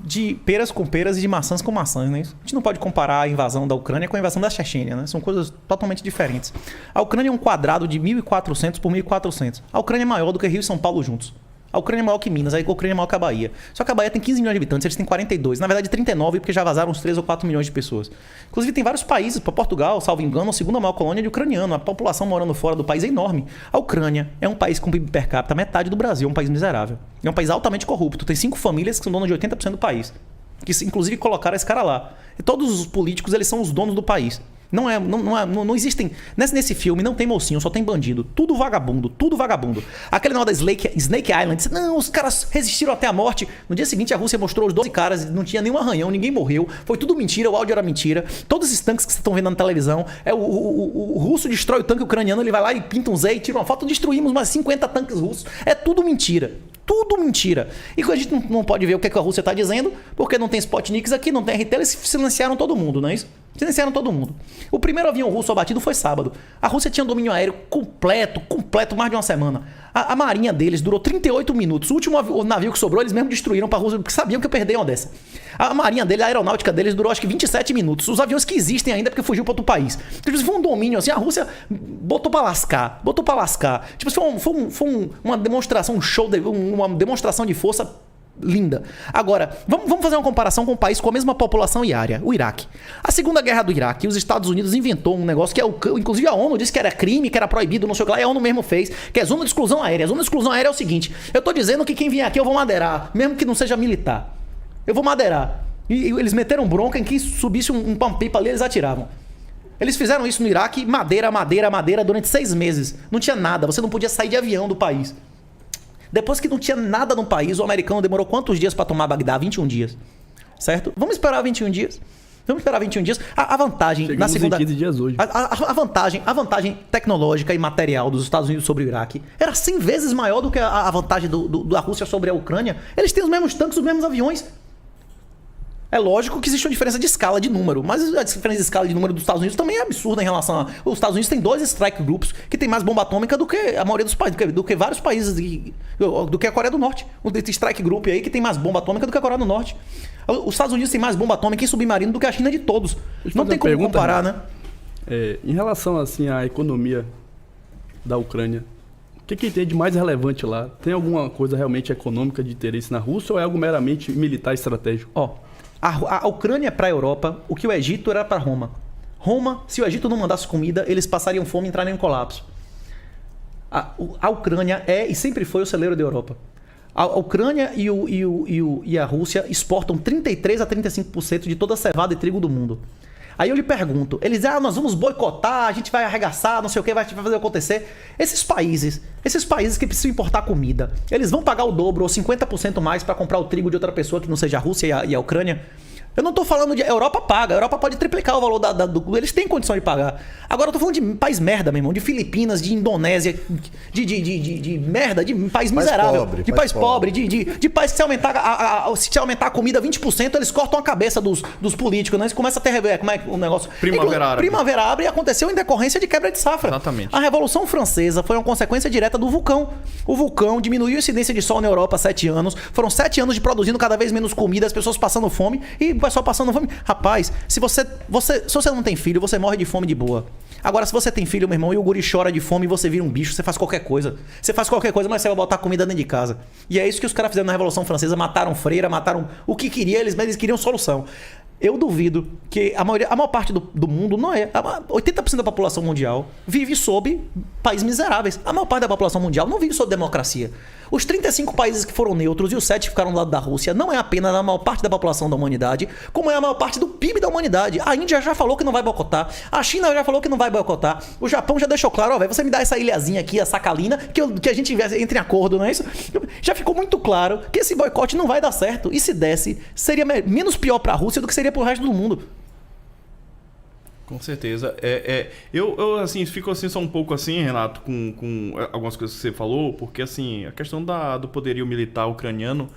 de peras com peras e de maçãs com maçãs, né? A gente não pode comparar a invasão da Ucrânia com a invasão da Chechênia, né? São coisas totalmente diferentes. A Ucrânia é um quadrado de 1.400 por 1.400. A Ucrânia é maior do que Rio e São Paulo juntos. A Ucrânia é maior que Minas, a Ucrânia é maior que a Bahia. Só que a Bahia tem 15 milhões de habitantes, eles têm 42. Na verdade, 39, porque já vazaram uns 3 ou 4 milhões de pessoas. Inclusive, tem vários países. Para Portugal, salvo engano, a segunda maior colônia de ucraniano. A população morando fora do país é enorme. A Ucrânia é um país com PIB per capita metade do Brasil, é um país miserável. É um país altamente corrupto. Tem 5 famílias que são donas de 80% do país. Que, inclusive, colocaram esse cara lá. E todos os políticos, eles são os donos do país. Não existem. Nesse filme não tem mocinho, só tem bandido. Tudo vagabundo, tudo vagabundo. Aquele negócio da Snake Island, disse, não, os caras resistiram até a morte. No dia seguinte a Rússia mostrou os 12 caras, não tinha nenhum arranhão, ninguém morreu. Foi tudo mentira, o áudio era mentira. Todos esses tanques que vocês estão vendo na televisão, o russo destrói o tanque ucraniano, ele vai lá e pinta um Z e tira uma foto, destruímos mais 50 tanques russos. É tudo mentira. Tudo mentira. E a gente não pode ver o que a Rússia está dizendo, porque não tem Sputniks aqui, não tem RT, eles silenciaram todo mundo, não é isso? Silenciaram todo mundo. O primeiro avião russo abatido foi sábado. A Rússia tinha um domínio aéreo completo, mais de uma semana. A marinha deles durou 38 minutos. O último navio que sobrou, eles mesmo destruíram para a Rússia, porque sabiam que ia perder uma dessa. A marinha deles, a aeronáutica deles durou acho que 27 minutos. Os aviões que existem ainda porque fugiu para outro país. Então, foi um domínio assim, a Rússia botou para lascar. Tipo, foi uma demonstração, uma demonstração de força linda. Agora, vamos fazer uma comparação com um país com a mesma população e área, o Iraque. A Segunda Guerra do Iraque, os Estados Unidos inventou um negócio que inclusive a ONU disse que era crime, que era proibido, não sei o que lá, e a ONU mesmo fez, que é zona de exclusão aérea. A zona de exclusão aérea é o seguinte, eu tô dizendo que quem vier aqui eu vou madeirar, mesmo que não seja militar. Eu vou madeirar. E eles meteram bronca em que subisse um pampipa ali, eles atiravam. Eles fizeram isso no Iraque, madeira durante 6 meses. Não tinha nada, você não podia sair de avião do país. Depois que não tinha nada no país, o americano demorou quantos dias para tomar Bagdá? 21 dias. Certo? Vamos esperar 21 dias. A vantagem chegamos na segunda... em 15 dias hoje. A vantagem tecnológica e material dos Estados Unidos sobre o Iraque era 100 vezes maior do que a vantagem da Rússia sobre a Ucrânia. Eles têm os mesmos tanques, os mesmos aviões. É lógico que existe uma diferença de escala de número, mas a diferença de escala de número dos Estados Unidos também é absurda em relação a... Os Estados Unidos têm 2 strike groups que tem mais bomba atômica do que a maioria dos países, do que vários países, do que a Coreia do Norte. Um strike group aí que tem mais bomba atômica do que a Coreia do Norte. Os Estados Unidos têm mais bomba atômica em submarino do que a China de todos. Não tem como comparar, né? Em relação assim à economia da Ucrânia, o que tem de mais relevante lá? Tem alguma coisa realmente econômica de interesse na Rússia ou é algo meramente militar estratégico? A Ucrânia é para a Europa o que o Egito era para Roma. Roma, se o Egito não mandasse comida, eles passariam fome e entrariam em colapso. A Ucrânia é e sempre foi o celeiro da Europa. A Ucrânia e a Rússia exportam 33% a 35% de toda a cevada e trigo do mundo. Aí eu lhe pergunto, eles dizem, nós vamos boicotar, a gente vai arregaçar, não sei o que, vai fazer acontecer. Esses países que precisam importar comida, eles vão pagar o dobro ou 50% mais para comprar o trigo de outra pessoa que não seja a Rússia e a Ucrânia? Eu não estou falando de... A Europa paga. A Europa pode triplicar o valor eles têm condição de pagar. Agora eu tô falando de país merda, meu irmão. De Filipinas, de Indonésia, de merda, de país miserável. De país pobre. De país que se aumentar a comida 20%, eles cortam a cabeça dos políticos, né? Eles começam a ter... Como é o negócio? Primavera Árabe aconteceu em decorrência de quebra de safra. Exatamente. A Revolução Francesa foi uma consequência direta do vulcão. O vulcão diminuiu a incidência de sol na Europa há 7 anos. Foram 7 anos de produzindo cada vez menos comida, as pessoas passando fome e o pessoal passando fome. Rapaz, se você não tem filho, você morre de fome de boa. Agora, se você tem filho, meu irmão, e o guri chora de fome e você vira um bicho, você faz qualquer coisa. Você faz qualquer coisa, mas você vai botar comida dentro de casa. E é isso que os caras fizeram na Revolução Francesa. Mataram freira, mataram o que queria, mas eles queriam solução. Eu duvido que a maior parte do mundo não é. 80% da população mundial vive sob países miseráveis. A maior parte da população mundial não vive sob democracia. Os 35 países que foram neutros e os 7 que ficaram do lado da Rússia não é apenas a maior parte da população da humanidade, como é a maior parte do PIB da humanidade. A Índia já falou que não vai boicotar. A China já falou que não vai boicotar. O Japão já deixou claro, velho, você me dá essa ilhazinha aqui, a Sakhalina, que a gente entre em acordo, não é isso? Já ficou muito claro que esse boicote não vai dar certo. E se desse, seria menos pior para a Rússia do que seria para o resto do mundo. Com certeza. Eu assim, fico assim só um pouco assim, Renato, com algumas coisas que você falou, porque assim, a questão do poderio militar ucraniano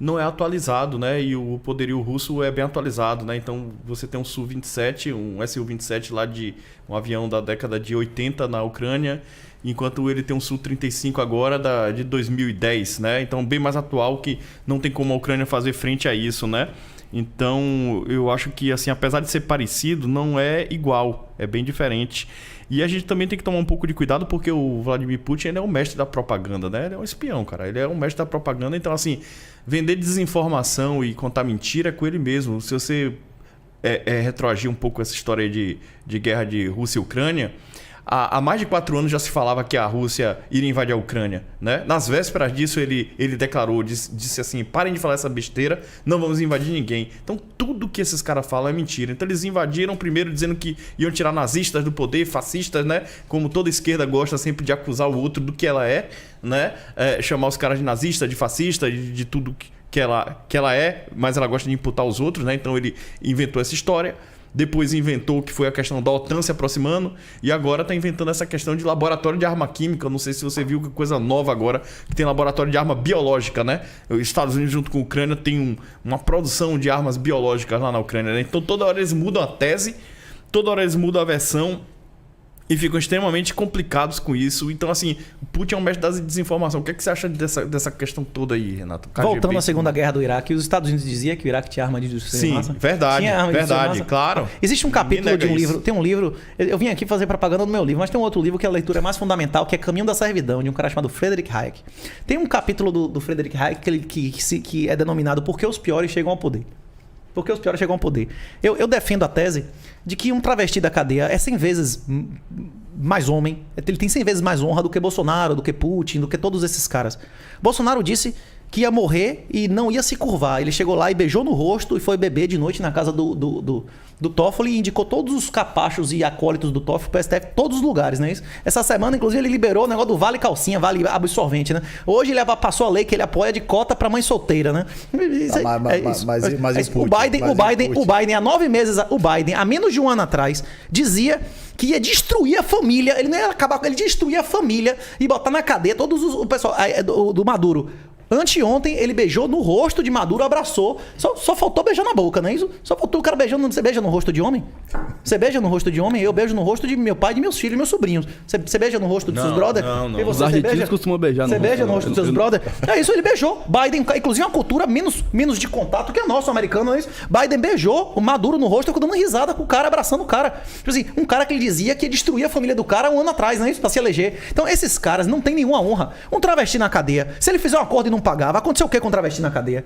não é atualizado, né? E o poderio russo é bem atualizado, né? Então você tem um Su-27, um Su-27 lá de um avião da década de 80 na Ucrânia, enquanto ele tem um Su-35 agora de 2010, né? Então bem mais atual, que não tem como a Ucrânia fazer frente a isso, né? Então eu acho que, assim, apesar de ser parecido, não é igual, é bem diferente. E a gente também tem que tomar um pouco de cuidado, porque o Vladimir Putin, ele é um mestre da propaganda, né? Ele é um espião, cara. Ele é um mestre da propaganda. Então, assim, vender desinformação e contar mentira é com ele mesmo. Se você retroagir um pouco essa história aí de guerra de Rússia e Ucrânia, há mais de 4 anos já se falava que a Rússia iria invadir a Ucrânia, né? Nas vésperas disso, ele declarou, disse assim, parem de falar essa besteira, não vamos invadir ninguém. Então, tudo que esses caras falam é mentira. Então, eles invadiram primeiro dizendo que iam tirar nazistas do poder, fascistas, né? Como toda esquerda gosta sempre de acusar o outro do que ela é, né? Chamar os caras de nazista, de fascista, de tudo que ela é, mas ela gosta de imputar os outros, né? Então, ele inventou essa história. Depois inventou que foi a questão da OTAN se aproximando. E agora está inventando essa questão de laboratório de arma química. Não sei se você viu que coisa nova agora, que tem laboratório de arma biológica, né? Os Estados Unidos junto com a Ucrânia tem uma produção de armas biológicas lá na Ucrânia, né? Então toda hora eles mudam a tese, toda hora eles mudam a versão e ficam extremamente complicados com isso. Então, assim, o Putin é um mestre da desinformação. O que você acha dessa questão toda aí, Renato? Voltando à Segunda Guerra do Iraque, os Estados Unidos diziam que o Iraque tinha arma de destruição de massa. Sim, verdade, claro. Existe um capítulo de um livro, tem um livro, eu vim aqui fazer propaganda do meu livro, mas tem um outro livro que a leitura é mais fundamental, que é Caminho da Servidão, de um cara chamado Friedrich Hayek. Tem um capítulo do Friedrich Hayek que é denominado Por que os piores chegam ao poder. Porque os piores chegam ao poder. Eu defendo a tese de que um travesti da cadeia é 100 vezes mais homem. Ele tem 100 vezes mais honra do que Bolsonaro, do que Putin, do que todos esses caras. Bolsonaro disse que ia morrer e não ia se curvar. Ele chegou lá e beijou no rosto e foi beber de noite na casa do Toffoli e indicou todos os capachos e acólitos do Toffoli para o STF, todos os lugares, né? Essa semana, inclusive, ele liberou o negócio do Vale Calcinha, Vale Absorvente, né? Hoje ele passou a lei que ele apoia de cota para mãe solteira, né? O Biden, há 9 meses, há menos de um ano atrás, dizia que ia destruir a família, ele não ia acabar, ele destruía a família e botar na cadeia todos o pessoal do Maduro. Anteontem, ele beijou no rosto de Maduro, abraçou. Só faltou beijar na boca, não é isso? Só faltou o cara beijando. Você beija no rosto de homem? Você beija no rosto de homem? Eu beijo no rosto de meu pai, de meus filhos, meus sobrinhos. Você beija no rosto dos seus brothers? Não. Os argentinos costumam beijar no rosto. Você beija no rosto dos seus brothers? É isso, ele beijou. Biden, inclusive uma cultura menos de contato que a nossa, americana, não é isso? Biden beijou o Maduro no rosto, dando risada com o cara, abraçando o cara. Tipo assim, um cara que ele dizia que ia destruir a família do cara um ano atrás, não é isso? Pra se eleger. Então, esses caras não têm nenhuma honra. Um travesti na cadeia, se ele fizer um acordo e não pagar, vai acontecer o que com travesti na cadeia?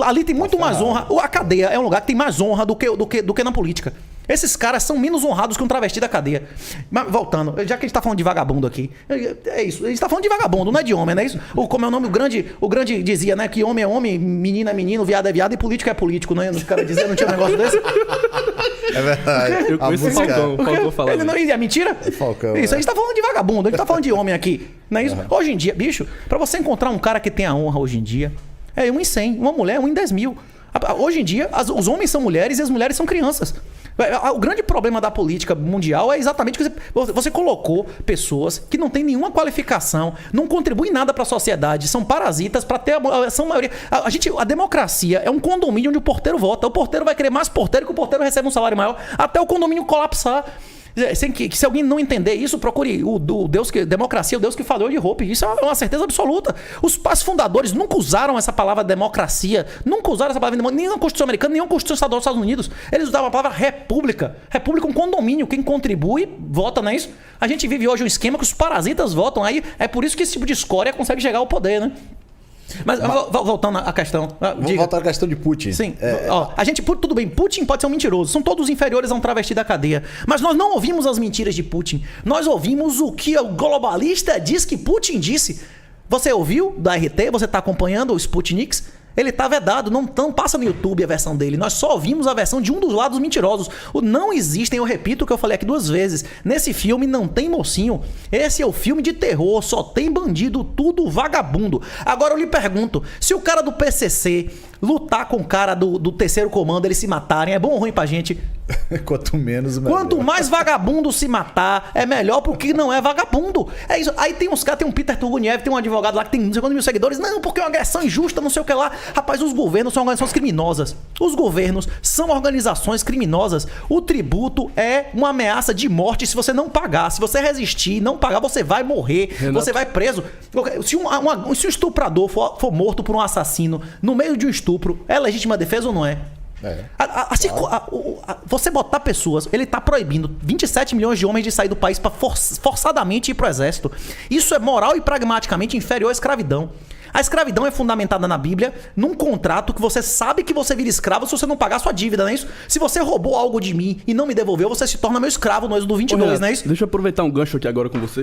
Ali tem muito mais honra. A cadeia é um lugar que tem mais honra do que na política. Esses caras são menos honrados que um travesti da cadeia. Mas voltando, já que a gente tá falando de vagabundo aqui, é isso. A gente tá falando de vagabundo, não é de homem, não é isso? Como é o nome? O grande dizia, né? Que homem é homem, menino é menino, viado é viado e político é político, né? Os caras diziam, não tinha um negócio desse? É verdade. Eu conheço o Falcão falando. Ele não é mentira? Falcão, isso, a gente tá falando de vagabundo, a gente tá falando de homem aqui. Não é isso? Hoje em dia, bicho, pra você encontrar um cara que tenha honra hoje em dia, é 1 em 100, uma mulher 1 em 10 mil. Hoje em dia, os homens são mulheres e as mulheres são crianças. O grande problema da política mundial é exatamente que você colocou pessoas que não têm nenhuma qualificação, não contribuem nada para a sociedade, são parasitas para ter são maioria. A democracia é um condomínio onde o porteiro vota. O porteiro vai querer mais porteiro, que o porteiro recebe um salário maior até o condomínio colapsar. Se alguém não entender isso, procure o Deus que democracia, o Deus que falou de Hope. Isso é uma certeza absoluta. Os pais fundadores nunca usaram essa palavra democracia, nunca usaram essa palavra nem na Constituição Americana, nem na Constituição Estadual dos Estados Unidos. Eles usavam a palavra república. República é um condomínio. Quem contribui, vota, não é isso? A gente vive hoje um esquema que os parasitas votam. Aí é por isso que esse tipo de escória consegue chegar ao poder, né? Mas voltando à questão. Vamos voltar à questão de Putin. Sim. A gente, tudo bem, Putin pode ser um mentiroso. São todos inferiores a um travesti da cadeia. Mas nós não ouvimos as mentiras de Putin. Nós ouvimos o que o globalista diz que Putin disse. Você ouviu da RT? Você está acompanhando o Sputniks? Ele está vedado, não passa no YouTube a versão dele. Nós só ouvimos a versão de um dos lados mentirosos. Não existem, eu repito o que eu falei aqui 2 vezes. Nesse filme não tem mocinho. Esse é o filme de terror, só tem bandido, tudo vagabundo. Agora eu lhe pergunto, se o cara do PCC lutar com o cara do terceiro comando, eles se matarem, é bom ou ruim pra gente? Quanto menos, melhor. Quanto mais vagabundo se matar, é melhor porque não é vagabundo. É isso. Aí tem uns caras, tem um Peter Turguniev, tem um advogado lá que tem não sei quantos mil seguidores. Não, porque é uma agressão injusta, não sei o que lá. Rapaz, os governos são organizações criminosas. Os governos são organizações criminosas. O tributo é uma ameaça de morte se você não pagar. Se você resistir, não pagar, você vai morrer. Renato. Você vai preso. Se um estuprador for morto por um assassino no meio de um estupro, é legítima defesa ou não é? Você botar pessoas, ele tá proibindo 27 milhões de homens de sair do país para forçadamente ir pro exército. Isso é moral e pragmaticamente inferior à escravidão. A escravidão é fundamentada na Bíblia num contrato que você sabe que você vira escravo se você não pagar a sua dívida, não é isso? Se você roubou algo de mim e não me devolveu, você se torna meu escravo no Êxodo 22, não é isso? Deixa eu aproveitar um gancho aqui agora com você.